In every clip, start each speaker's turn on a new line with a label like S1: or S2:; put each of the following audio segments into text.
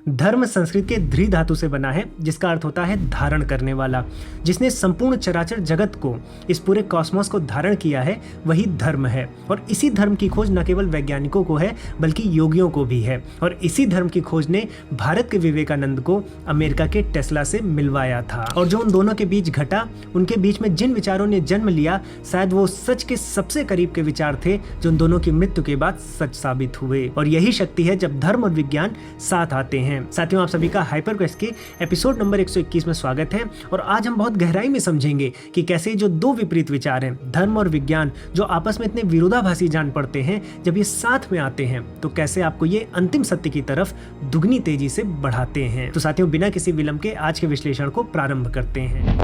S1: धर्म संस्कृत के ध्री धातु से बना है, जिसका अर्थ होता है धारण करने वाला। जिसने संपूर्ण चराचर जगत को, इस पूरे कॉस्मोस को धारण किया है, वही धर्म है। और इसी धर्म की खोज न केवल वैज्ञानिकों को है बल्कि योगियों को भी है। और इसी धर्म की खोज ने भारत के विवेकानंद को अमेरिका के टेस्ला से मिलवाया था। और जो उन दोनों के बीच घटा, उनके बीच में जिन विचारों ने जन्म लिया, शायद वो सच के सबसे करीब के विचार थे जो उन दोनों की मृत्यु के बाद सच साबित हुए। और यही शक्ति है जब धर्म और विज्ञान साथ आते हैं। साथियों, आप सभी का हाइपर क्वेस्ट के एपिसोड नंबर 121 में स्वागत है। और आज हम बहुत गहराई में समझेंगे कि कैसे जो दो विपरीत विचार हैं, धर्म और विज्ञान, जो आपस में इतने विरोधाभासी जान पड़ते हैं, जब ये साथ में आते हैं तो कैसे आपको ये अंतिम सत्य की तरफ दुगनी तेजी से बढ़ाते हैं। तो साथियों, बिना किसी विलंब के आज के विश्लेषण को प्रारंभ करते हैं।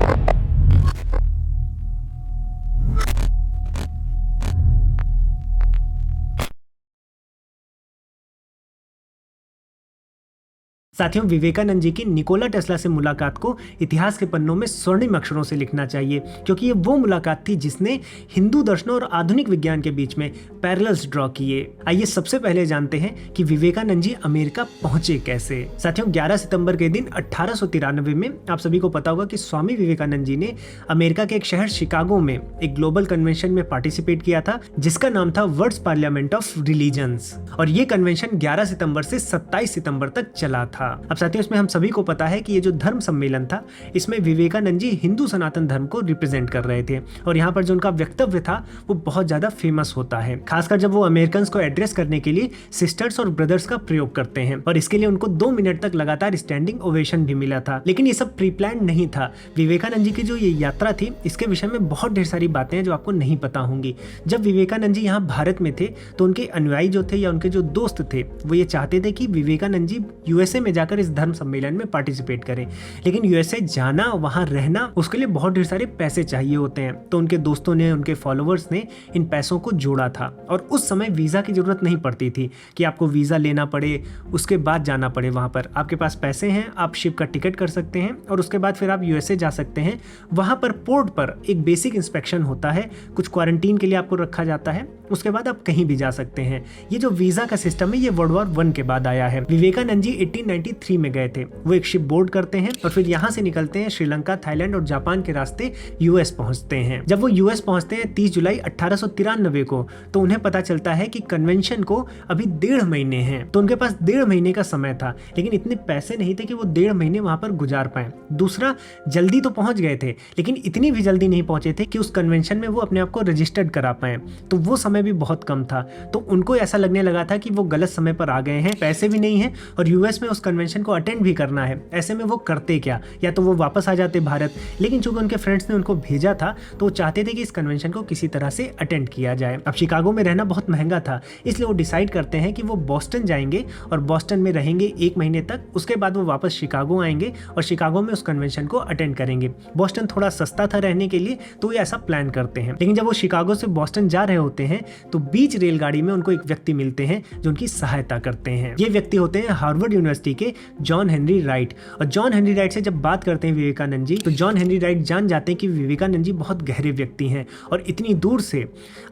S1: साथियों, विवेकानंद जी की निकोला टेस्ला से मुलाकात को इतिहास के पन्नों में स्वर्णिम अक्षरों से लिखना चाहिए, क्योंकि ये वो मुलाकात थी जिसने हिंदू दर्शन और आधुनिक विज्ञान के बीच में पैरेलल्स ड्रॉ किए। आइए सबसे पहले जानते हैं कि विवेकानंद जी अमेरिका पहुंचे कैसे। साथियों, 11 सितंबर के दिन 1893 में आप सभी को पता होगा कि स्वामी विवेकानंद जी ने अमेरिका के एक शहर शिकागो में एक ग्लोबल कन्वेंशन में पार्टिसिपेट किया था, जिसका नाम था वर्ल्ड पार्लियामेंट ऑफ रिलीजन्स। और ये कन्वेंशन 11 सितंबर से 27 सितंबर तक चला था। अब साथियों, इसमें हम सभी को पता है कि ये जो धर्म सम्मेलन था, इसमें विवेकानंद जी हिंदू सनातन धर्म को रिप्रेजेंट कर रहे थे। और यहाँ पर जो उनका वक्तव्य था वो बहुत ज्यादा फेमस होता है, खासकर जब वो अमेरिकन को एड्रेस करने के लिए सिस्टर्स और ब्रदर्स का प्रयोग करते हैं। और इसके लिए उनको 2 मिनट तक लगातार स्टैंडिंग ओवेशन भी मिला था। लेकिन ये सब प्री प्लान नहीं था। विवेकानंद जी की जो ये यात्रा थी, इसके विषय में बहुत ढेर सारी बातें हैं जो आपको नहीं पता होंगी। जब विवेकानंद जी यहाँ भारत में थे तो उनके अनुयायी जो थे या उनके जो दोस्त थे, वो ये चाहते थे कि विवेकानंद जी यूएसए में जाकर इस धर्म सम्मेलन में पार्टिसिपेट करें। लेकिन यूएसए जाना, वहां रहना, उसके लिए बहुत ढेर सारे पैसे चाहिए होते हैं। तो उनके दोस्तों ने, उनके फॉलोअर्स ने इन पैसों को जोड़ा था। और उस समय वीजा की जरूरत नहीं पड़ती थी कि आपको वीजा लेना पड़े, उसके बाद जाना पड़े। वहां पर आपके पास पैसे हैं, आप शिप का टिकट कर सकते हैं और उसके बाद फिर आप यूएसए जा सकते हैं। वहां पर पोर्ट पर एक बेसिक इंस्पेक्शन होता है, कुछ क्वारंटीन के लिए आपको रखा जाता है, उसके बाद आप कहीं भी जा सकते हैं। ये जो वीजा का सिस्टम है, ये वर्ल्ड वॉर 1 के बाद आया है। विवेकानंद जी 1893 में गए थे। वो एक शिप बोर्ड करते हैं और फिर यहाँ से निकलते हैं, श्रीलंका, थाईलैंड और जापान के रास्ते यूएस पहुंचते हैं। जब वो यूएस पहुंचते हैं 30 जुलाई 1893 को, तो उन्हें पता चलता है कि कन्वेंशन को अभी 1.5 महीने हैं। तो उनके पास 1.5 महीने का समय था, लेकिन इतने पैसे नहीं थे कि वो 1.5 महीने वहां पर गुजार पाए। दूसरा, जल्दी तो पहुंच गए थे, लेकिन इतनी भी जल्दी नहीं पहुंचे थे कि उस कन्वेंशन में वो अपने आप को रजिस्टर्ड करा पाए। तो वो समय भी बहुत कम था। तो उनको ऐसा लगने लगा था कि वो गलत समय पर आ गए हैं, पैसे भी नहीं है और यूएस में उस कन्वेंशन को अटेंड भी करना है। ऐसे में वो करते क्या, या तो वो वापस आ जाते भारत। लेकिन चूंकि उनके फ्रेंड्स ने उनको भेजा था, तो वो चाहते थे कि इस कन्वेंशन को किसी तरह से अटेंड किया जाए। अब शिकागो में रहना बहुत महंगा था, इसलिए वो डिसाइड करते हैं कि वो बोस्टन जाएंगे और बोस्टन में रहेंगे 1 महीने तक। उसके बाद वो वापस शिकागो आएंगे और शिकागो में उस कन्वेंशन को अटेंड करेंगे। बोस्टन थोड़ा सस्ता था रहने के लिए, तो ये ऐसा प्लान करते हैं। लेकिन जब वो शिकागो से बोस्टन जा रहे होते हैं तो बीच रेलगाड़ी में उनको एक व्यक्ति मिलते हैं जो उनकी सहायता करते हैं। ये व्यक्ति होते हैं हार्वर्ड यूनिवर्सिटी के जॉन हेनरी राइट। और जॉन हेनरी राइट से जब बात करते हैं विवेकानंद जी, तो जॉन हेनरी राइट जान जाते हैं कि विवेकानंद जी बहुत गहरे व्यक्ति हैं और इतनी दूर से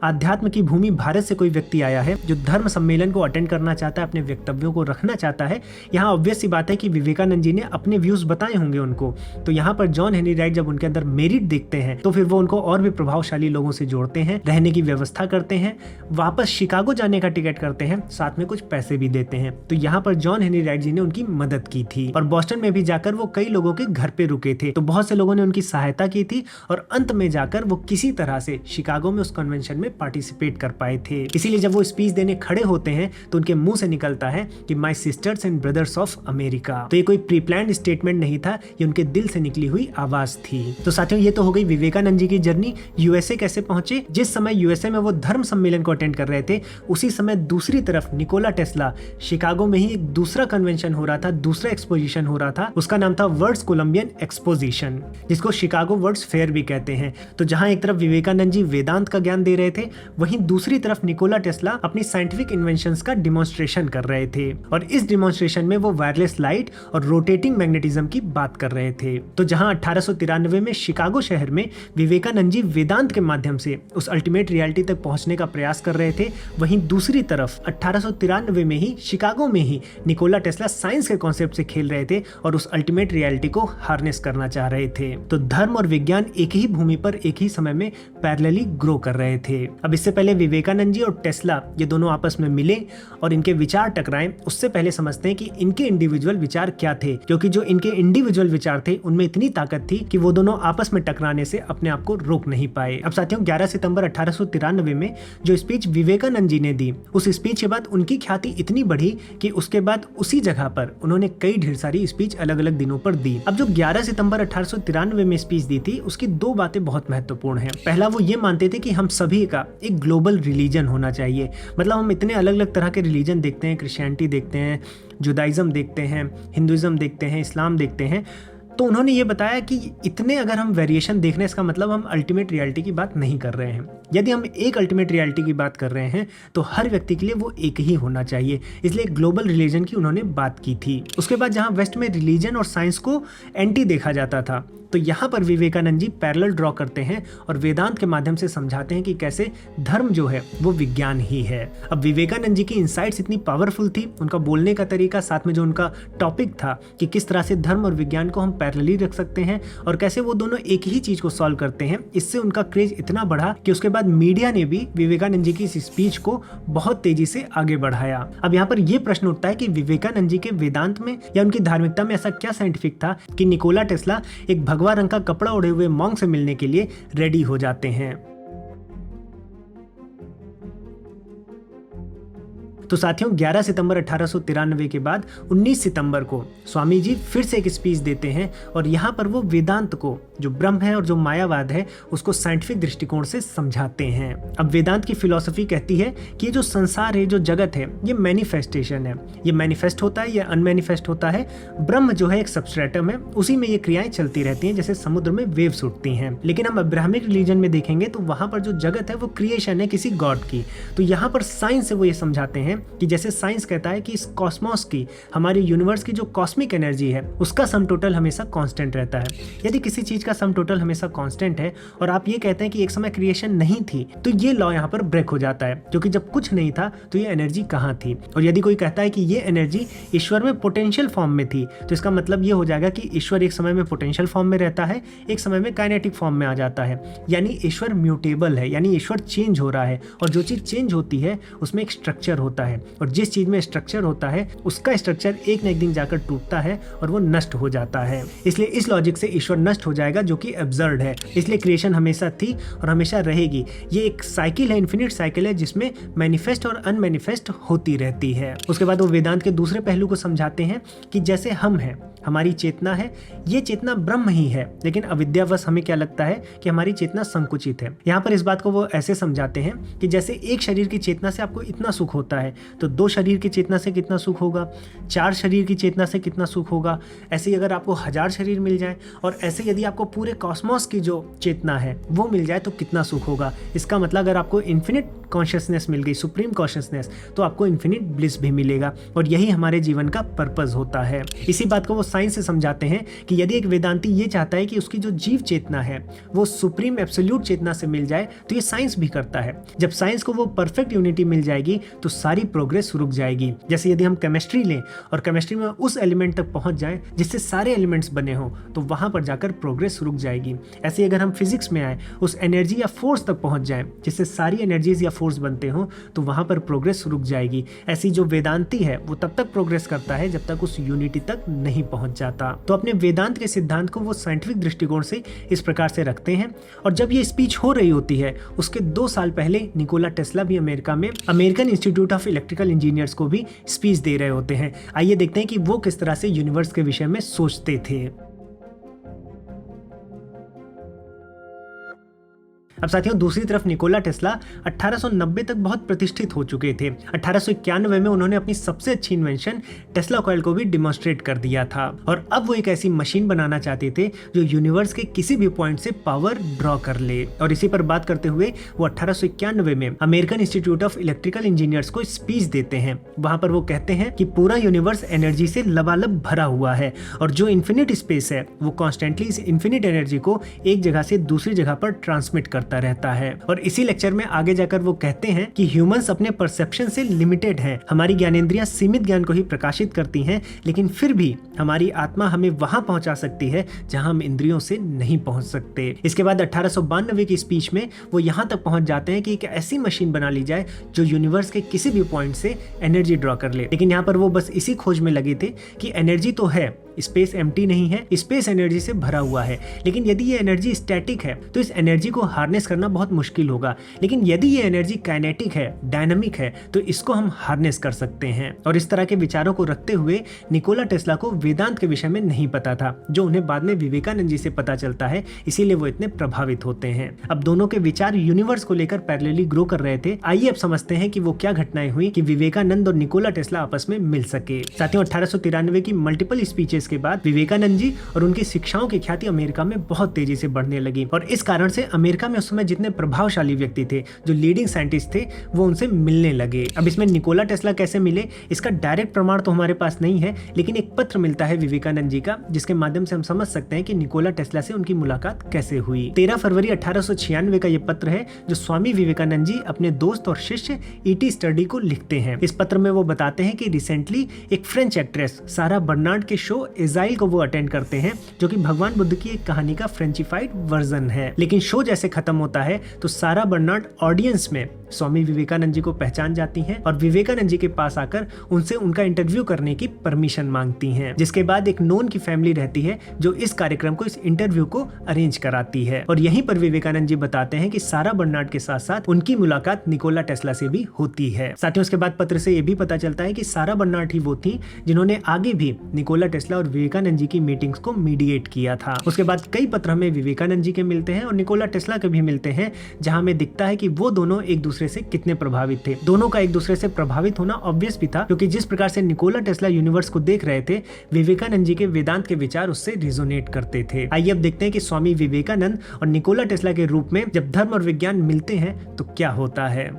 S1: आध्यात्म की भूमि भारत से कोई व्यक्ति आया है जो धर्म सम्मेलन को अटेंड करना चाहता है, अपने वक्तव्यों को रखना चाहता है। यहाँ ऑब्वियस सी बात है कि विवेकानंद जी ने अपने व्यूज बताए होंगे उनको। तो यहाँ पर जॉन हेनरी राइट जब उनके अंदर मेरिट देखते हैं, तो फिर वो उनको और भी प्रभावशाली लोगों से जोड़ते हैं, रहने की व्यवस्था करते हैं, वापस शिकागो जाने का टिकट करते हैं, साथ में कुछ पैसे भी देते हैं। तो यहाँ पर जॉन हेनरी राइट जी ने उनकी मदद की थी। और बोस्टन में भी जाकर वो कई लोगों के घर पे रुके थे। तो बहुत से लोगों ने उनकी सहायता की थी और अंत में जाकर वो किसी तरह से शिकागो में उस कन्वेंशन में पार्टिसिपेट कर पाए थे। इसीलिए जब वो स्पीच देने खड़े होते हैं तो उनके मुंह से निकलता है कि my sister's and brothers of America. तो ये कोई प्री प्लान्ड स्टेटमेंट नहीं था, ये उनके दिल से निकली हुई आवाज थी। तो साथियों, ये तो हो गई विवेकानंद जी की जर्नी। यूएसए कैसे पहुंचे? जिस समय यूएसए में वो धर्म सम्मेलन को अटेंड कर रहे थे, उसी समय दूसरी तरफ निकोला टेस्ला शिकागो में ही एक दूसरा कन्वेंशन हो रहा था, दूसरा एक्सपोजिशन हो रहा था। उसका नाम था वर्ल्ड्स कोलंबियन एक्सपोजिशन, जिसको शिकागो वर्ल्ड्स फेयर भी कहते हैं। तो जहां एक तरफ विवेकानंद जी वेदांत का ज्ञान दे रहे थे, वहीं दूसरी तरफ निकोला टेस्ला अपनी साइंटिफिक इन्वेंशंस का डिमॉन्स्ट्रेशन कर रहे थे। और इस डिमॉन्स्ट्रेशन में वो वायरलेस लाइट और रोटेटिंग मैग्नेटिज्म की बात कर रहे थे। तो जहां 1893 में शिकागो शहर में विवेकानंद जी वेदांत के माध्यम से उस अल्टीमेट रियलिटी तक पहुंचने का प्रयास कर रहे थे, वहीं दूसरी तरफ 1893 में ही शिकागो में ही निकोला टेस्ला साइंस के कॉन्सेप्ट से खेल रहे थे और उस अल्टीमेट रियलिटी को हार्नेस करना चाह रहे थे। तो धर्म और विज्ञान एक ही भूमि पर एक ही समय में पैरेलली ग्रो कर रहे थे। अब इससे पहले विवेकानंद जी और टेस्ला ये दोनों आपस में मिले और इनके विचार टकराएं, उससे पहले समझते हैं कि इनके इंडिविजुअल विचार क्या थे, क्योंकि जो इनके इंडिविजुअल विचार थे उनमें इतनी ताकत थी कि वो दोनों आपस में टकराने से अपने आप को रोक नहीं पाए। अब साथियों 11 सितंबर 1893 में जो स्पीच विवेकानंद जी ने दी, उस स्पीच के बाद उनकी ख्याति इतनी बढ़ी कि उसके बाद उसी जगह पर उन्होंने कई ढेर सारी स्पीच अलग अलग दिनों पर दी। अब जो 11 सितंबर 1893 में स्पीच दी थी उसकी दो बातें बहुत महत्वपूर्ण हैं। पहला, वो ये मानते थे कि हम सभी का एक ग्लोबल रिलीजन होना चाहिए। मतलब हम इतने अलग अलग तरह के रिलीजन देखते हैं, क्रिश्चियनिटी देखते हैं, जुदाइज्म देखते हैं, हिंदुइज्म देखते हैं, इस्लाम देखते हैं। तो उन्होंने ये बताया कि इतने अगर हम वेरिएशन देख रहे हैं, इसका मतलब हम अल्टीमेट रियलिटी की बात नहीं कर रहे हैं। यदि हम एक अल्टीमेट रियलिटी की बात कर रहे हैं तो हर व्यक्ति के लिए वो एक ही होना चाहिए। इसलिए ग्लोबल रिलीजन की उन्होंने बात की थी। उसके बाद जहाँ वेस्ट में रिलीजन और साइंस को एंटी देखा जाता था, तो यहाँ पर विवेकानंद जी पैरेलल ड्रॉ करते हैं और वेदांत के माध्यम से समझाते हैं कि कैसे धर्म जो है वो विज्ञान ही है। अब विवेकानंद जी की इंसाइट्स इतनी पावरफुल थी, उनका बोलने का तरीका, साथ में जो उनका टॉपिक था कि किस तरह से धर्म और विज्ञान को हम पैरेलली रख सकते हैं और कैसे वो दोनों एक ही चीज को सॉल्व करते हैं, इससे उनका क्रेज इतना बढ़ा कि उसके बाद मीडिया ने भी विवेकानंद जी की इस स्पीच को बहुत तेजी से आगे बढ़ाया। अब यहाँ पर यह प्रश्न उठता है कि विवेकानंद जी के वेदांत में या उनकी धार्मिकता में ऐसा क्या साइंटिफिक था कि निकोला टेस्ला एक भगवा रंग का कपड़ा ओढ़े हुए मॉन्क से मिलने के लिए रेडी हो जाते हैं। तो साथियों 11 सितंबर 1893 के बाद 19 सितंबर को स्वामी जी फिर से एक स्पीच देते हैं और यहाँ पर वो वेदांत को, जो ब्रह्म है और जो मायावाद है, उसको साइंटिफिक दृष्टिकोण से समझाते हैं। अब वेदांत की फिलॉसफी कहती है कि ये जो संसार है, जो जगत है, ये मैनिफेस्टेशन है। ये मैनिफेस्ट होता है या अनमैनिफेस्ट होता है। ब्रह्म जो है एक सबस्ट्रेटम है, उसी में ये क्रियाएं चलती रहती हैं, जैसे समुद्र में वेव्स उठती हैं। लेकिन हम अब्राहमिक रिलीजन में देखेंगे तो वहां पर जो जगत है वो क्रिएशन है किसी गॉड की। तो यहाँ पर साइंस से वो ये समझाते हैं कि जैसे साइंस कहता है कि इस कॉस्मोस की, हमारे यूनिवर्स की जो कॉस्मिक एनर्जी है, उसका सम टोटल हमेशा कांस्टेंट रहता है। यदि किसी चीज का सम टोटल हमेशा कांस्टेंट है और आप ये कहते हैं कि एक समय क्रिएशन नहीं थी, तो ये लॉ यहाँ पर ब्रेक हो जाता है, क्योंकि जब कुछ नहीं था तो ये एनर्जी कहाँ थी। और यदि कोई कहता है कि ये एनर्जी ईश्वर में पोटेंशियल फॉर्म में थी, तो इसका मतलब ये हो जाएगा कि ईश्वर एक समय में पोटेंशियल फॉर्म में रहता है, एक समय में काइनेटिक फॉर्म में आ जाता है। यानी ईश्वर म्यूटेबल है, यानी ईश्वर चेंज हो रहा है और जो चीज चेंज होती है उसमें एक स्ट्रक्चर होता है और जिस चीज में स्ट्रक्चर होता है उसका स्ट्रक्चर एक न एक दिन जाकर टूटता है और वो नष्ट हो जाता है। इसलिए इस लॉजिक से ईश्वर नष्ट हो जाएगा, जो कि एब्सर्ड है। इसलिए क्रिएशन हमेशा थी और हमेशा रहेगी। ये एक साइकिल है, इन्फिनिट साइकिल है, जिसमें मैनिफेस्ट और अनमैनिफेस्ट होती रहती है। उसके बाद वो वेदांत के दूसरे पहलू को समझाते हैं कि जैसे हम हैं, हमारी चेतना है, ये चेतना ब्रह्म ही है, लेकिन अविद्यावश हमें क्या लगता है कि हमारी चेतना संकुचित है। यहाँ पर इस बात को वो ऐसे समझाते हैं कि जैसे एक शरीर की चेतना से आपको इतना सुख होता है, तो दो शरीर की चेतना से कितना सुख होगा, चार शरीर की चेतना से कितना सुख होगा। ऐसे ही अगर आपको 1000 शरीर मिल जाए और ऐसे यदि आपको पूरे कॉस्मोस की जो चेतना है वो मिल जाए तो कितना सुख होगा। इसका मतलब अगर आपको इन्फिनिट कॉन्शियसनेस मिल गई, सुप्रीम कॉन्शियसनेस, तो आपको इन्फिनिट ब्लिस भी मिलेगा और यही हमारे जीवन का पर्पस होता है। इसी बात को वो साइंस से समझाते हैं कि यदि एक वेदांती ये चाहता है कि उसकी जो जीव चेतना है वो सुप्रीम एब्सोल्यूट चेतना से मिल जाए, तो ये साइंस भी करता है। जब साइंस को वो परफेक्ट यूनिटी मिल जाएगी तो सारी प्रोग्रेस रुक जाएगी। जैसे यदि हम केमिस्ट्री लें और केमिस्ट्री में उस एलिमेंट तक पहुंच जाएं जिससे सारे एलिमेंट्स बने हों, तो वहां पर जाकर प्रोग्रेस रुक जाएगी। ऐसे ही अगर हम फिजिक्स में आए, उस एनर्जी या फोर्स तक पहुंच जाएं जिससे सारी एनर्जीज या फोर्स बनते हों, तो वहां पर प्रोग्रेस रुक जाएगी। ऐसी जो वेदांती है वो तब तक प्रोग्रेस करता है जब तक उस यूनिटी तक नहीं पहुंच जाता। तो अपने वेदांत के सिद्धांत को वो साइंटिफिक दृष्टिकोण से इस प्रकार से रखते हैं। और जब ये स्पीच हो रही होती है उसके 2 साल पहले निकोला टेस्ला भी अमेरिका में American institute of electrical engineers को भी स्पीच दे रहे होते हैं। आइए देखते हैं कि वो किस तरह से यूनिवर्स के विषय में सोचते थे। अब साथियों दूसरी तरफ निकोला टेस्ला 1890 तक बहुत प्रतिष्ठित हो चुके थे। 1891 में उन्होंने अपनी सबसे अच्छी इन्वेंशन टेस्ला कॉइल को भी डिमॉन्स्ट्रेट कर दिया था और अब वो एक ऐसी मशीन बनाना चाहते थे जो यूनिवर्स के किसी भी पॉइंट से पावर ड्रॉ कर ले। और इसी पर बात करते हुए वो 1891 में American institute of electrical engineers को स्पीच देते हैं। वहां पर वो कहते हैं कि पूरा यूनिवर्स एनर्जी से लबालब भरा हुआ है और जो इन्फिनिट स्पेस है वो कॉन्स्टेंटली इस इन्फिनिट एनर्जी को एक जगह से दूसरी जगह पर ट्रांसमिट करता आता रहता है। और इसी लेक्चर में आगे जाकर वो कहते हैं कि ह्यूमंस अपने परसेप्शन से लिमिटेड हैं, हमारी ज्ञानेंद्रियां सीमित ज्ञान को ही प्रकाशित करती हैं, लेकिन फिर भी हमारी आत्मा हमें वहां पहुंचा सकती है जहां हम इंद्रियों से नहीं पहुंच सकते। इसके बाद 1892 की स्पीच में वो यहां तक पहुंच जाते हैं कि एक ऐसी मशीन बना ली जाए जो यूनिवर्स के किसी भी पॉइंट से एनर्जी ड्रॉ कर ले। लेकिन यहाँ पर वो बस इसी खोज में लगे थे कि एनर्जी तो है, स्पेस एम्प्टी नहीं है, स्पेस एनर्जी से भरा हुआ है, लेकिन यदि ये एनर्जी स्टैटिक है तो इस एनर्जी को हार्नेस करना बहुत मुश्किल होगा। लेकिन यदि ये एनर्जी काइनेटिक है, डायनामिक है, तो इसको हम हार्नेस कर सकते हैं। और इस तरह के विचारों को रखते हुए निकोला टेस्ला को वेदांत के विषय में नहीं पता था, जो उन्हें बाद में विवेकानंद जी से पता चलता है, इसीलिए वो इतने प्रभावित होते हैं। अब दोनों के विचार यूनिवर्स को लेकर पैरेलली ग्रो कर रहे थे। आइए अब समझते हैं कि वो क्या घटनाएं हुई कि विवेकानंद और निकोला टेस्ला आपस में मिल सके। साथियों, 1893 की मल्टीपल स्पीचेस के बाद विवेकानंद जी और उनकी शिक्षाओं की ख्याति अमेरिका में बहुत तेजी से बढ़ने लगी और इस कारण से अमेरिका में उस समय जितने प्रभावशाली व्यक्ति थे, जो लीडिंग साइंटिस्ट थे, वो उनसे मिलने लगे। अब इसमें निकोला टेस्ला कैसे मिले, इसका डायरेक्ट प्रमाण तो हमारे पास नहीं है, लेकिन एक पत्र मिलता है विवेकानंद जी का, जिसके माध्यम से हम समझ सकते हैं कि निकोला टेस्ला से उनकी मुलाकात कैसे हुई। 13 फरवरी 1896 का यह पत्र है जो स्वामी विवेकानंद जी अपने दोस्त और शिष्य ईटी स्टडी को लिखते हैं। इस पत्र में वो बताते हैं कि रिसेंटली एक फ्रेंच एक्ट्रेस सारा बर्नार्ड के शो एजाइल को वो अटेंड करते हैं, जो कि भगवान बुद्ध की एक कहानी का फ्रेंचिफाइड वर्जन है। लेकिन शो जैसे खत्म होता है तो सारा बर्नार्ड ऑडियंस में स्वामी विवेकानंद जी को पहचान जाती हैं और विवेकानंद जी के पास आकर उनसे उनका इंटरव्यू करने की परमिशन मांगती हैं। जिसके बाद एक नोन की फैमिली रहती है जो इस कार्यक्रम को, इस इंटरव्यू को अरेंज कराती है और यहीं पर विवेकानंद जी बताते हैं कि सारा बर्नार्ड के साथ साथ उनकी मुलाकात निकोला टेस्ला से भी होती है। साथियों, उसके बाद पत्र से यह भी पता चलता है कि सारा बर्नार्ड ही वो थी जिन्होंने आगे भी निकोला टेस्ला और विवेकानंद जी की मीटिंग्स को मीडिएट किया था। उसके बाद कई पत्र हमें विवेकानंद जी के मिलते हैं और निकोला टेस्ला के भी मिलते हैं, जहां हमें दिखता है कि वो दोनों एक दूसरे से कितने प्रभावित थे। दोनों का एक दूसरे से प्रभावित होना ऑब्वियस भी था, क्योंकि जिस प्रकार से निकोला टेस्ला यूनिवर्स को देख रहे थे, विवेकानंद जी के वेदांत के विचार उससे रिजोनेट करते थे। आइए अब देखते हैं कि स्वामी विवेकानंद और निकोला टेस्ला के रूप में जब धर्म और विज्ञान मिलते हैं तो क्या होता है।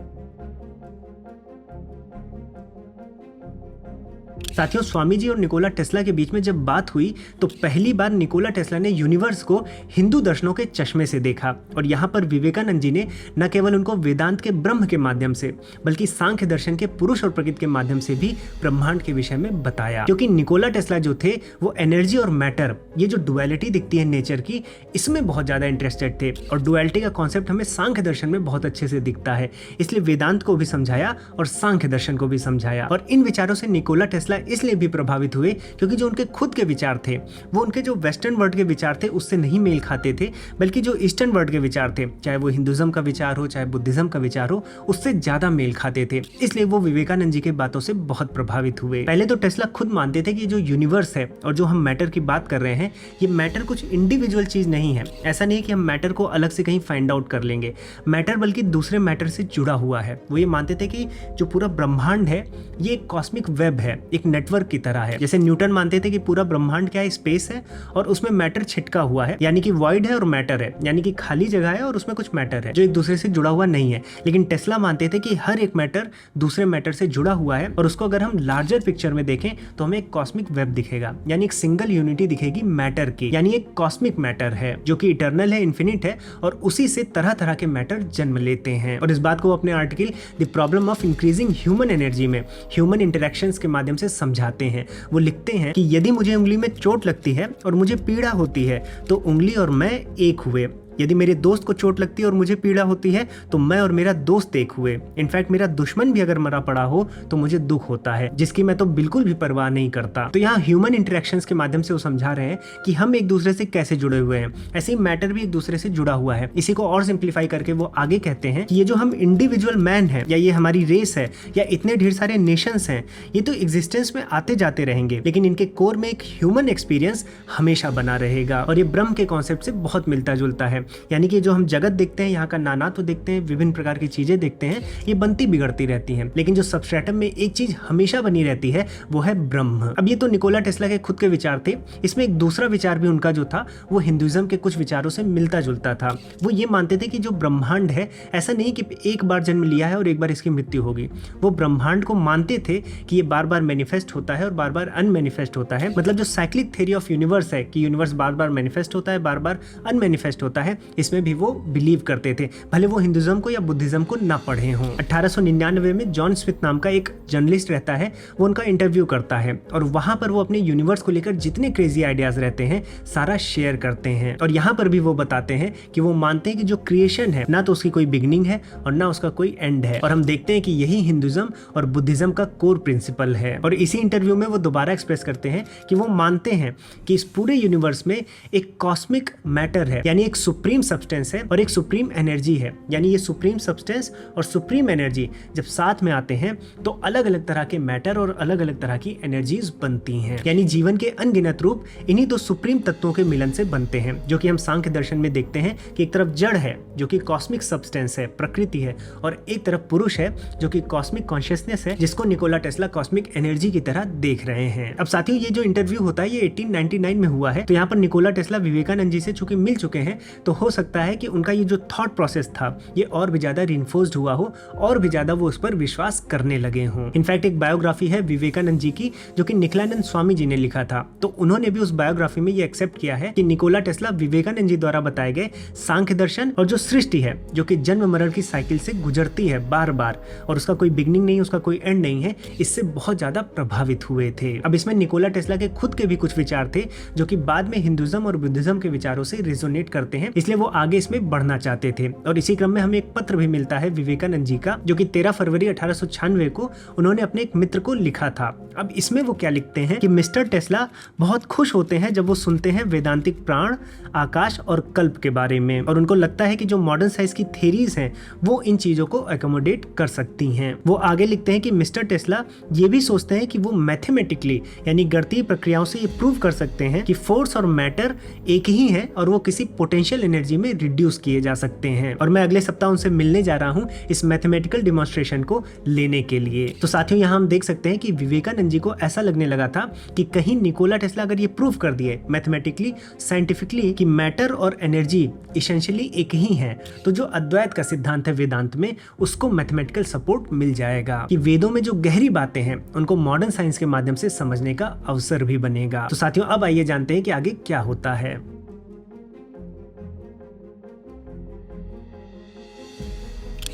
S1: साथियों, स्वामी जी और निकोला टेस्ला के बीच में जब बात हुई तो पहली बार निकोला टेस्ला ने यूनिवर्स को हिंदू दर्शनों के चश्मे से देखा और यहाँ पर विवेकानंद जी ने न केवल उनको वेदांत के ब्रह्म के माध्यम से, बल्कि सांख्य दर्शन के पुरुष और प्रकृति के माध्यम से भी ब्रह्मांड के विषय में बताया। क्योंकि निकोला टेस्ला जो थे वो एनर्जी और मैटर, ये जो डुअलिटी दिखती है नेचर की, इसमें बहुत ज्यादा इंटरेस्टेड थे और डुअलिटी का कॉन्सेप्ट हमें सांख्य दर्शन में बहुत अच्छे से दिखता है। इसलिए वेदांत को भी समझाया और सांख्य दर्शन को भी समझाया। और इन विचारों से निकोला टेस्ला इसलिए भी प्रभावित हुए क्योंकि जो उनके खुद के विचार थे वो उनके जो वेस्टर्न वर्ल्ड के विचार थे उससे नहीं मेल खाते थे, बल्कि जो ईस्टर्न वर्ल्ड के विचार थे, चाहे वो हिंदुज्म का विचार हो चाहे बुद्धिज्म का विचार हो, उससे ज्यादा मेल खाते थे। इसलिए वो विवेकानंद जी के बातों से बहुत प्रभावित हुए। पहले तो टेस्ला खुद मानते थे कि जो यूनिवर्स है और जो हम मैटर की बात कर रहे हैं, ये मैटर कुछ इंडिविजुअल चीज नहीं है। ऐसा नहीं है कि हम मैटर को अलग से कहीं फाइंड आउट कर लेंगे, मैटर बल्कि दूसरे मैटर से जुड़ा हुआ है। वो ये मानते थे कि जो पूरा ब्रह्मांड है ये एक कॉस्मिक वेब है, एक नेटवर्क की तरह है। जैसे न्यूटन मानते थे कि पूरा ब्रह्मांड क्या है, स्पेस है और उसमें मैटर छिटका हुआ है, यानी कि वॉइड है और मैटर है, यानी कि खाली जगह है और उसमें कुछ मैटर है जो एक दूसरे से जुड़ा हुआ नहीं है। लेकिन टेस्ला मानते थे कि हर एक मैटर दूसरे मैटर से जुड़ा हुआ है और उसको अगर हम लार्जर पिक्चर में देखें तो हमें एक कॉस्मिक वेब दिखेगा, यानी एक सिंगल यूनिटी दिखेगी मैटर की, यानी एक कॉस्मिक मैटर है जो कि इटर्नल है, इन्फिनिट है और उसी से तरह तरह के मैटर जन्म लेते हैं। और इस बात को अपने article the problem of increasing human energy में ह्यूमन इंटरेक्शंस के माध्यम से समझाते हैं। वो लिखते हैं कि यदि मुझे उंगली में चोट लगती है और मुझे पीड़ा होती है तो उंगली और मैं एक हुए। यदि मेरे दोस्त को चोट लगती है और मुझे पीड़ा होती है तो मैं और मेरा दोस्त एक हुए। इनफैक्ट मेरा दुश्मन भी अगर मरा पड़ा हो तो मुझे दुख होता है, जिसकी मैं तो बिल्कुल भी परवाह नहीं करता। तो यहाँ ह्यूमन इंटरेक्शंस के माध्यम से वो समझा रहे हैं कि हम एक दूसरे से कैसे जुड़े हुए हैं, ऐसे ही मैटर भी एक दूसरे से जुड़ा हुआ है। इसी को और सिंप्लीफाई करके वो आगे कहते हैं कि ये जो हम इंडिविजुअल मैन है या ये हमारी रेस है या इतने ढेर सारे नेशंस हैं, ये तो एग्जिस्टेंस में आते जाते रहेंगे, लेकिन इनके कोर में एक ह्यूमन एक्सपीरियंस हमेशा बना रहेगा। और ये ब्रह्म के कॉन्सेप्ट से बहुत मिलता जुलता है, यानी कि जो हम जगत देखते हैं, यहाँ का नानात्व देखते हैं, विभिन्न प्रकार की चीजें देखते हैं, ये बनती बिगड़ती रहती हैं, लेकिन जो सबस्ट्रेटम में एक चीज हमेशा बनी रहती है वो है ब्रह्म। अब ये तो निकोला टेस्ला के खुद के विचार थे। इसमें एक दूसरा विचार भी उनका जो था वो हिंदुइज्म के कुछ विचारों से मिलता जुलता था। वो ये मानते थे कि जो ब्रह्मांड है ऐसा नहीं कि एक बार जन्म लिया है और एक बार इसकी मृत्यु होगी। वो ब्रह्मांड को मानते थे कि ये बार बार मैनिफेस्ट होता है और बार बार अनमैनिफेस्ट होता है। मतलब जो साइक्लिक थ्योरी ऑफ यूनिवर्स है कि यूनिवर्स बार बार मैनिफेस्ट होता है, बार बार अनमैनिफेस्ट होता है, है इसमें भी वो बिलीव करते थे, भले वो हिंदुज्म को या बुद्धिज्म को ना पढ़े हों। 1899 में जॉन स्मिथ नाम का एक जर्नलिस्ट रहता है, वो उनका इंटरव्यू करता है और वहां पर वो अपने यूनिवर्स को लेकर जितने क्रेजी आइडियाज रहते हैं सारा शेयर करते हैं। और यहाँ पर भी वो बताते हैं कि वो मानते हैं कि जो क्रिएशन है ना तो उसकी कोई बिगिनिंग है और ना उसका कोई एंड है। और हम देखते हैं कि यही हिंदुज्म और बुद्धिज्म का कोर प्रिंसिपल है। और इसी इंटरव्यू में वो दोबारा एक्सप्रेस करते हैं कि वो मानते हैं कि इस पूरे यूनिवर्स में एक कॉस्मिक मैटर है, यानी एक सुप्रीम सब्सटेंस है और एक सुप्रीम एनर्जी है। यानी ये सुप्रीम सब्सटेंस और सुप्रीम एनर्जी जब साथ में आते हैं तो अलग अलग तरह के मैटर और अलग अलग तरह की एनर्जीज बनती हैं। यानी जीवन के अनगिनत रूप इन्हीं दो सुप्रीम तत्वों के मिलन से बनते हैं, जो कि हम सांख्य दर्शन में देखते हैं कि एक तरफ जड़ है जो कि कॉस्मिक सब्सटेंस है, प्रकृति है, और एक तरफ पुरुष है जो कि कॉस्मिक कॉन्शियसनेस है, जिसको निकोला टेस्ला कॉस्मिक एनर्जी की तरह देख रहे हैं। अब साथियों, ये जो इंटरव्यू होता है ये 1899 में हुआ है, तो यहाँ पर निकोला टेस्ला विवेकानंद जी से चूंकि मिल चुके हैं तो हो सकता है कि उनका ये जो थॉट प्रोसेस था ये और भी ज्यादा रिइंफोर्स्ड हुआ हो और भी ज्यादा वो उस पर विश्वास करने लगे हों। इनफैक्ट एक बायोग्राफी है विवेकानंद जी की जो कि निखिलानंद स्वामी जी ने लिखा था, तो उन्होंने भी उस बायोग्राफी में ये एक्सेप्ट किया है कि निकोला टेस्ला विवेकानंद जी द्वारा बताए गए सांख्य दर्शन और जो सृष्टि है जो कि जन्म मरण की साइकिल से गुजरती है बार बार और उसका कोई बिगनिंग नहीं, उसका कोई एंड नहीं है, इससे बहुत ज्यादा प्रभावित हुए थे। अब इसमें निकोला टेस्ला के खुद के भी कुछ विचार थे जो कि बाद में हिंदुज्म और बुद्धिज्म के विचारों से रिजोनेट करते हैं, इसलिए वो आगे इसमें बढ़ना चाहते थे। और इसी क्रम में हमें एक पत्र भी मिलता है विवेकानंद जी का जो कि 13 फरवरी 1896 को उन्होंने अपने एक मित्र को लिखा था। अब इसमें वो क्या लिखते हैं कि मिस्टर टेस्ला बहुत खुश होते हैं जब वो सुनते हैं वेदांतिक प्राण, आकाश और कल्प के बारे में, और उनको लगता है कि जो मॉडर्न साइंस की थ्योरीज हैं वो इन चीजों को एकोमोडेट कर सकती हैं। वो आगे लिखते हैं कि मिस्टर टेस्ला ये भी सोचते हैं कि वो मैथमेटिकली यानी गणितीय प्रक्रियाओं से ये प्रूव कर सकते हैं कि फोर्स और मैटर एक ही है और वो किसी पोटेंशियल एनर्जी में रिड्यूस किए जा सकते हैं। और मैं अगले सप्ताह उनसे मिलने जा रहा हूँ इस मैथमेटिकल डिमॉन्स्ट्रेशन को लेने के लिए। तो साथियों, यहाँ हम देख सकते हैं कि विवेकानंद जी को ऐसा लगने लगा था कि कहीं निकोला टेस्ला अगर ये प्रूव कर दिए मैथमेटिकली, साइंटिफिकली कि मैटर और एनर्जी इसेंशियली एक ही है, तो जो अद्वैत का सिद्धांत है वेदांत में उसको मैथमेटिकल सपोर्ट मिल जाएगा कि वेदों में जो गहरी बातें हैं उनको मॉडर्न साइंस के माध्यम से समझने का अवसर भी बनेगा। तो साथियों, अब आइए जानते हैं कि आगे क्या होता है।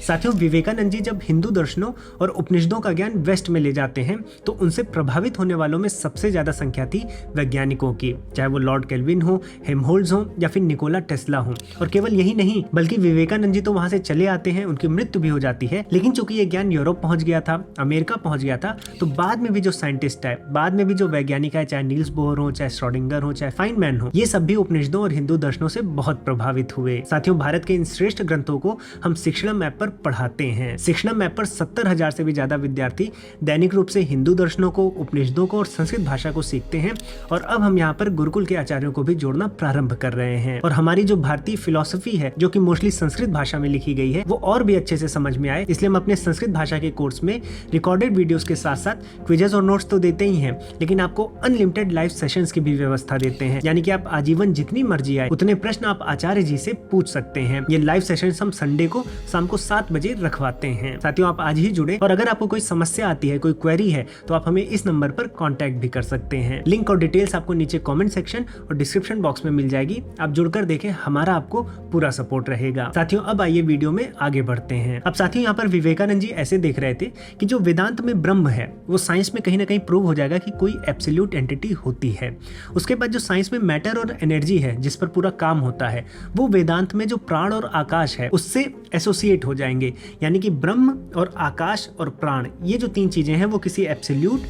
S1: साथियों, विवेकानंद जी जब हिंदू दर्शनों और उपनिषदों का ज्ञान वेस्ट में ले जाते हैं तो उनसे प्रभावित होने वालों में सबसे ज्यादा संख्या थी वैज्ञानिकों की, चाहे वो लॉर्ड केल्विन हो, हेल्महोल्ट्ज हो या फिर निकोला टेस्ला हो। और केवल यही नहीं बल्कि विवेकानंद जी तो वहां से चले आते हैं, उनकी मृत्यु भी हो जाती है, लेकिन चूंकि ये ज्ञान यूरोप पहुंच गया था, अमेरिका पहुंच गया था, तो बाद में भी जो साइंटिस्ट है, बाद में भी जो वैज्ञानिक है, चाहे नील्स बोहर हो, चाहे श्रोडिंगर हो, चाहे फाइनमैन हो, ये सब भी उपनिषदों और हिंदू दर्शनों से बहुत प्रभावित हुए। साथियों, भारत के इन श्रेष्ठ ग्रंथों को हम शिक्षणम ऐप पर पढ़ाते हैं। शिक्षणम ऐप पर 70,000 से भी ज्यादा विद्यार्थी दैनिक रूप से हिंदू दर्शनों को, उपनिषदों को और संस्कृत भाषा को सीखते हैं। और अब हम यहाँ पर गुरुकुल के आचार्यों को भी जोड़ना प्रारंभ कर रहे हैं। और हमारी जो भारतीय फिलॉसफी है जो कि मोस्टली संस्कृत भाषा में लिखी गई है वो और भी अच्छे से समझ में आए, इसलिए हम अपने संस्कृत भाषा के कोर्स में रिकॉर्डेड वीडियोस के साथ साथ क्विजेस और नोट्स तो देते ही हैं, लेकिन आपको अनलिमिटेड लाइव सेशंस की भी व्यवस्था देते हैं। यानी कि आप आजीवन जितनी मर्जी आए उतने प्रश्न आप आचार्य जी से पूछ सकते हैं। ये लाइव सेशंस हम संडे को शाम को 7 बजे रखवाते हैं। साथियों, आप आज ही जुड़े और अगर आपको कोई समस्या आती है, कोई क्वेरी है, तो आप हमें इस नंबर पर कांटेक्ट भी कर सकते हैं। लिंक और डिटेल्स आपको नीचे कमेंट सेक्शन और डिस्क्रिप्शन बॉक्स में मिल जाएगी। आप जुड़कर देखें, हमारा आपको पूरा सपोर्ट रहेगा। साथियों, अब आइए वीडियो में आगे बढ़ते हैं। अब साथियों, यहाँ पर विवेकानंद जी ऐसे देख रहे थे कि जो वेदांत में ब्रह्म है वो साइंस में कहीं ना कहीं प्रूव हो जाएगा कि कोई एब्सोल्यूट एंटिटी होती है। उसके बाद जो साइंस में मैटर और एनर्जी है जिस पर पूरा काम होता है वो वेदांत में जो प्राण और आकाश है उससे एसोसिएट हो जाएंगे। यानी कि ब्रह्म और आकाश और प्राण, ये जो 3 चीजें हैं वो किसी एब्सोल्यूट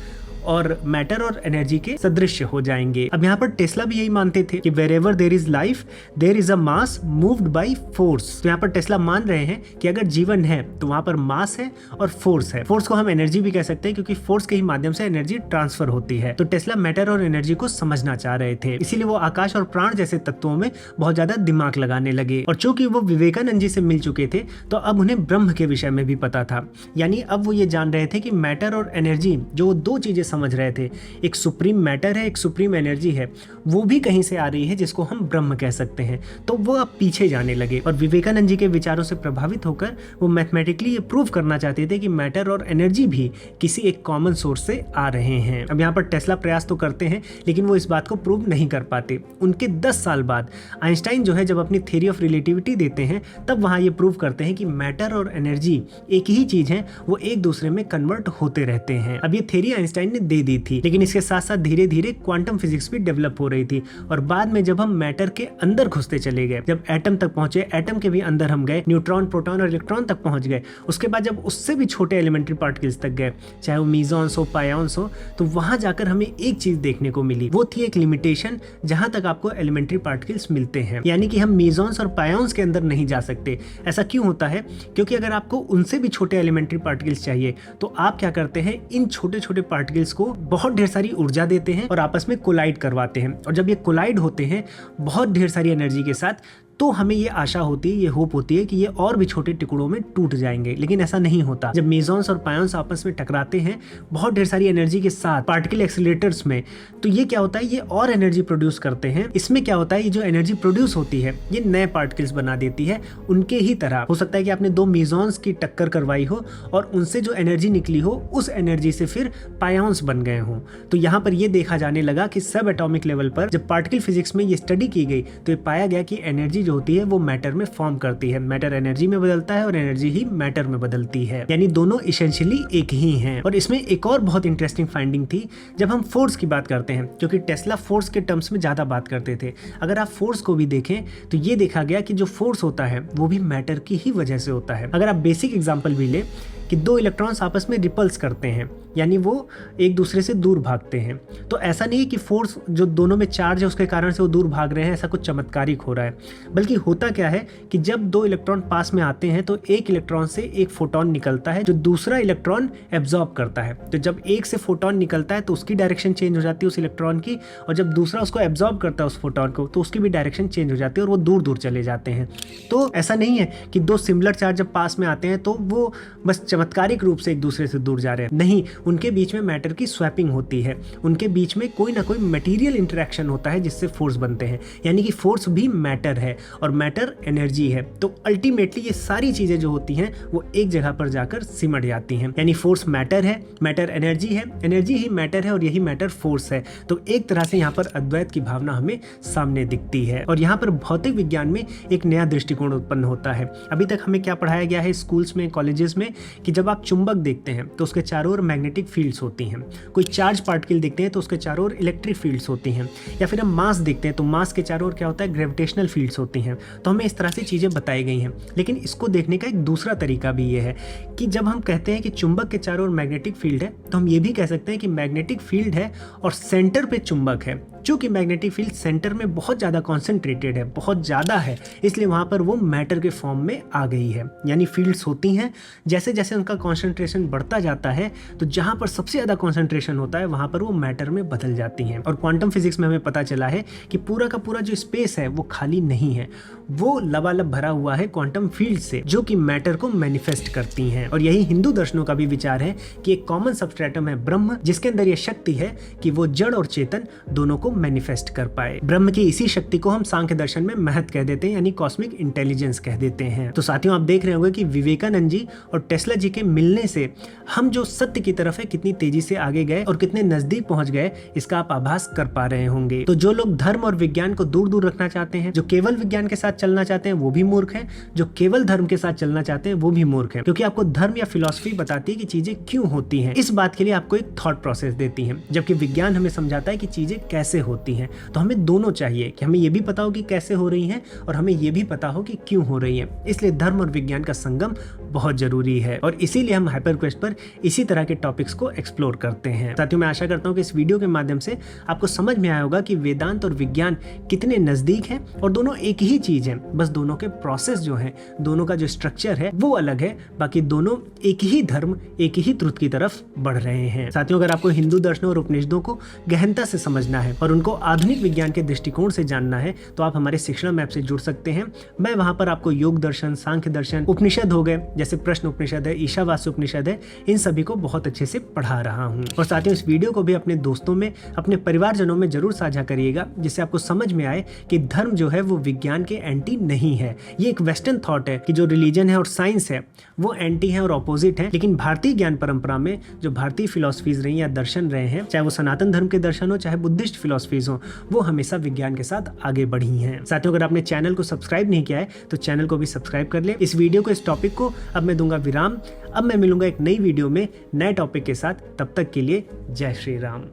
S1: और मैटर और एनर्जी के सदृश हो जाएंगे। अब यहाँ पर टेस्ला भी यही मानते थे कि wherever there is life there is a mass moved by force। तो यहाँ पर टेस्ला मान रहे हैं कि अगर जीवन है तो वहां पर मास है और फोर्स है। फोर्स को हम एनर्जी भी कह सकते हैं क्योंकि फोर्स के ही माध्यम से एनर्जी ट्रांसफर होती है। तो टेस्ला मैटर और एनर्जी को समझना चाह रहे थे, इसीलिए वो आकाश और प्राण जैसे तत्वों में बहुत ज्यादा दिमाग लगाने लगे। और चूंकि वो विवेकानंद जी से मिल चुके थे तो अब उन्हें ब्रह्म के विषय में भी पता था। यानी अब वो ये जान रहे थे कि मैटर और एनर्जी जो 2 चीजें समझ रहे थे। एक सुप्रीम मैटर है, एक सुप्रीम एनर्जी है, वो भी कहीं से आ रही है जिसको हम ब्रह्म कह सकते हैं। तो वो अब पीछे जाने लगे और विवेकानंद जी के विचारों से प्रभावित होकर वो मैथमेटिकली ये प्रूव करना चाहते थे कि मैटर और एनर्जी भी किसी एक कॉमन सोर्स से आ रहे हैं। अब यहाँ पर टेस्ला प्रयास तो करते हैं लेकिन वो इस बात को प्रूव नहीं कर पाते। उनके 10 साल बाद आइंस्टाइन जो है जब अपनी थ्योरी ऑफ रिलेटिविटी देते हैं तब वहाँ ये प्रूव करते हैं कि मैटर और एनर्जी एक ही चीज है, वो एक दूसरे में कन्वर्ट होते रहते हैं। अब ये थ्योरी आइंस्टाइन ने दे दी थी, लेकिन इसके साथ साथ धीरे धीरे क्वांटम फिजिक्स भी डेवलप हो रही थी और बाद में जब हम मैटर के अंदर घुसते चले गए, जब एटम तक पहुंचे, एटम के भी अंदर हम गए, न्यूट्रॉन, प्रोटॉन और इलेक्ट्रॉन तक पहुंच गए, उसके बाद जब उससे भी छोटे एलिमेंट्री पार्टिकल्स तक गए, चाहे वो मीजॉन्स हो, पायोन्स हो, तो वहां जाकर हमें एक चीज देखने को मिली। वो थी एक लिमिटेशन जहां तक आपको एलिमेंट्री पार्टिकल्स मिलते हैं, यानी कि हम मीजॉन्स और पायोन्स के अंदर नहीं जा सकते। ऐसा क्यों होता है? क्योंकि अगर आपको उनसे भी छोटे एलिमेंट्री पार्टिकल्स चाहिए तो आप क्या करते हैं, इन छोटे छोटे पार्टिकल्स को बहुत ढेर सारी ऊर्जा देते हैं और आपस में कोलाइड करवाते हैं। और जब ये कोलाइड होते हैं बहुत ढेर सारी एनर्जी के साथ, तो हमें ये आशा होती है, ये होप होती है कि ये और भी छोटे टुकड़ों में टूट जाएंगे, लेकिन ऐसा नहीं होता। जब मेसॉन्स और पायोन्स आपस में टकराते हैं बहुत ढेर सारी एनर्जी के साथ पार्टिकल एक्सीलरेटर्स में, तो ये क्या होता है, ये और एनर्जी प्रोड्यूस करते हैं। इसमें क्या होता है, ये जो एनर्जी प्रोड्यूस होती है ये नए पार्टिकल्स बना देती है उनके ही तरह। हो सकता है कि आपने दो मेसॉन्स की टक्कर करवाई हो और उनसे जो एनर्जी निकली हो उस एनर्जी से फिर पायोन्स बन गए हों। तो यहाँ पर ये देखा जाने लगा कि सब एटॉमिक लेवल पर जब पार्टिकल फिजिक्स में ये स्टडी की गई तो ये पाया गया कि एनर्जी होती है वो मैटर में फॉर्म करती है, मैटर एनर्जी में बदलता है और एनर्जी ही मैटर में बदलती है, यानी दोनों इसेंशियली एक ही हैं। और इसमें एक और बहुत इंटरेस्टिंग फाइंडिंग थी जब हम फोर्स की बात करते हैं, क्योंकि टेस्ला फोर्स के टर्म्स में ज्यादा बात करते थे। अगर आप फोर्स को भी देखें तो ये देखा गया कि जो फोर्स होता है वो भी मैटर की ही वजह से होता है। अगर आप बेसिक एग्जांपल भी ले कि दो इलेक्ट्रॉन्स आपस में रिपल्स करते हैं, यानी वो एक दूसरे से दूर भागते हैं, तो ऐसा नहीं है कि फोर्स जो दोनों में चार्ज है उसके कारण से वो दूर भाग रहे हैं, ऐसा कुछ चमत्कारिक हो रहा है। बल्कि होता क्या है कि जब दो इलेक्ट्रॉन पास में आते हैं तो एक इलेक्ट्रॉन से एक फोटोन निकलता है जो दूसरा इलेक्ट्रॉन एब्जॉर्ब करता है। तो जब एक से फोटोन निकलता है तो उसकी डायरेक्शन चेंज हो जाती है उस इलेक्ट्रॉन की, और जब दूसरा उसको एब्जॉर्ब करता है उस फोटोन को तो उसकी भी डायरेक्शन चेंज हो जाती है और वो दूर दूर चले जाते हैं। तो ऐसा नहीं है कि दो सिमिलर चार्ज जब पास में आते हैं तो वो बस चमत्कारिक रूप से एक दूसरे से दूर जा रहे हैं, नहीं, उनके बीच में मैटर की स्वैपिंग होती है, उनके बीच में कोई ना कोई मटेरियल इंटरेक्शन होता है जिससे फोर्स बनते हैं, यानी कि फोर्स भी मैटर है और मैटर एनर्जी है। तो अल्टीमेटली ये सारी चीजें जो होती हैं वो एक जगह पर जाकर सिमट जाती हैं, यानी फोर्स मैटर है, मैटर एनर्जी है, एनर्जी ही मैटर है और यही मैटर फोर्स है। तो एक तरह से यहाँ पर अद्वैत की भावना हमें सामने दिखती है और यहाँ पर भौतिक विज्ञान में एक नया दृष्टिकोण उत्पन्न होता है। अभी तक हमें क्या पढ़ाया गया है स्कूल्स में, कॉलेजेस में, कि जब आप चुंबक देखते हैं तो उसके चारों ओर मैग्नेटिक फील्ड्स होती हैं, कोई चार्ज पार्टिकल देखते हैं तो उसके चारों ओर इलेक्ट्रिक फील्ड्स होती हैं, या फिर हम मास देखते हैं तो मास के चारों ओर क्या होता है, ग्रेविटेशनल फील्ड्स होती हैं। तो हमें इस तरह से चीजें बताई गई हैं। लेकिन इसको देखने का एक दूसरा तरीका भी ये है कि जब हम कहते हैं कि चुंबक के चारों ओर मैग्नेटिक फील्ड है तो हम ये भी कह सकते हैं कि मैग्नेटिक फील्ड है और सेंटर पे चुंबक है। चूंकि मैग्नेटिक फील्ड सेंटर में बहुत ज़्यादा कॉन्सेंट्रेटेड है, बहुत ज़्यादा है, इसलिए वहाँ पर वो मैटर के फॉर्म में आ गई है। यानी फील्ड्स होती हैं, जैसे जैसे उनका कॉन्सेंट्रेशन बढ़ता जाता है तो जहाँ पर सबसे ज़्यादा कॉन्सेंट्रेशन होता है वहाँ पर वो मैटर में बदल जाती हैं। और क्वांटम फिजिक्स में हमें पता चला है कि पूरा का पूरा जो स्पेस है वो खाली नहीं है, वो लबालब भरा हुआ है क्वांटम फील्ड से, जो कि मैटर को मैनिफेस्ट करती हैं। और यही हिंदू दर्शनों का भी विचार है कि एक कॉमन सबस्ट्रेटम है ब्रह्म, जिसके अंदर यह शक्ति है कि वो जड़ और चेतन दोनों को मैनिफेस्ट कर पाए। ब्रह्म की इसी शक्ति को हम सांख्य दर्शन में महत कह देते हैं, यानी कॉस्मिक इंटेलिजेंस कह देते हैं। तो साथियों, आप देख रहे होंगे कि विवेकानंद जी और टेस्ला जी के मिलने से हम जो सत्य की तरफ है कितनी तेजी से आगे गए और कितने नजदीक पहुंच गए, इसका आप आभास कर पा रहे होंगे। तो जो लोग धर्म और विज्ञान को दूर दूर रखना चाहते हैं, जो केवल विज्ञान के साथ चलना चाहते हैं वो भी मूर्ख हैं, जो केवल धर्म के साथ चलना चाहते हैं वो भी मूर्ख हैं, क्योंकि आपको धर्म या फिलॉसफी बताती है कि चीजें क्यों होती हैं, इस बात के लिए आपको एक थॉट प्रोसेस देती है, जबकि विज्ञान हमें समझाता है कि चीजें कैसे होती हैं। तो हमें दोनों चाहिए कि हमें ये भी पता हो कि कैसे हो रही हैं और हमें ये भी पता हो कि क्यों हो रही हैं। इसलिए धर्म और विज्ञान का संगम बहुत जरूरी है और इसीलिए हम हाइपर क्वेस्ट पर इसी तरह के टॉपिक्स को एक्सप्लोर करते हैं। साथियों, मैं आशा करता हूँ कि इस वीडियो के माध्यम से आपको समझ में आया होगा कि वेदांत और विज्ञान कितने नजदीक हैं और दोनों एक ही चीज है, बस दोनों के प्रोसेस जो है, दोनों का जो स्ट्रक्चर है वो अलग है, बाकी दोनों एक ही धर्म, एक ही ट्रुथ की तरफ बढ़ रहे हैं। साथियों, अगर आपको हिंदू दर्शनों और उपनिषदों को गहनता से समझना है और और उनको आधुनिक विज्ञान के दृष्टिकोण से जानना है तो आप हमारे शिक्षण मैप से जुड़ सकते हैं। मैं वहां पर आपको योग दर्शन, सांख्य दर्शन, उपनिषद हो गए जैसे प्रश्न उपनिषद है, ईशावास्य उपनिषद है, इन सभी को बहुत अच्छे से पढ़ा रहा हूँ। और साथियों इस वीडियो को भी अपने दोस्तों में, अपने परिवारजनों में जरूर साझा करिएगा, जिससे आपको समझ में आए कि धर्म जो है वो विज्ञान के एंटी नहीं है। ये एक वेस्टर्न थॉट है कि जो रिलीजन है और साइंस है वो एंटी है और ऑपोजिट है, लेकिन भारतीय ज्ञान परंपरा में जो भारतीय फिलॉसफीज रही या दर्शन रहे हैं, चाहे वो सनातन धर्म के दर्शन हो चाहे बुद्धिस्ट फिलॉसफीज हो, वो हमेशा विज्ञान के साथ आगे बढ़ी हैं। साथियों अगर आपने चैनल को सब्सक्राइब नहीं किया है तो चैनल को भी सब्सक्राइब कर ले। इस वीडियो को, इस टॉपिक को अब मैं दूंगा विराम। अब मैं मिलूंगा एक नई वीडियो में नए टॉपिक के साथ। तब तक के लिए जय श्री राम।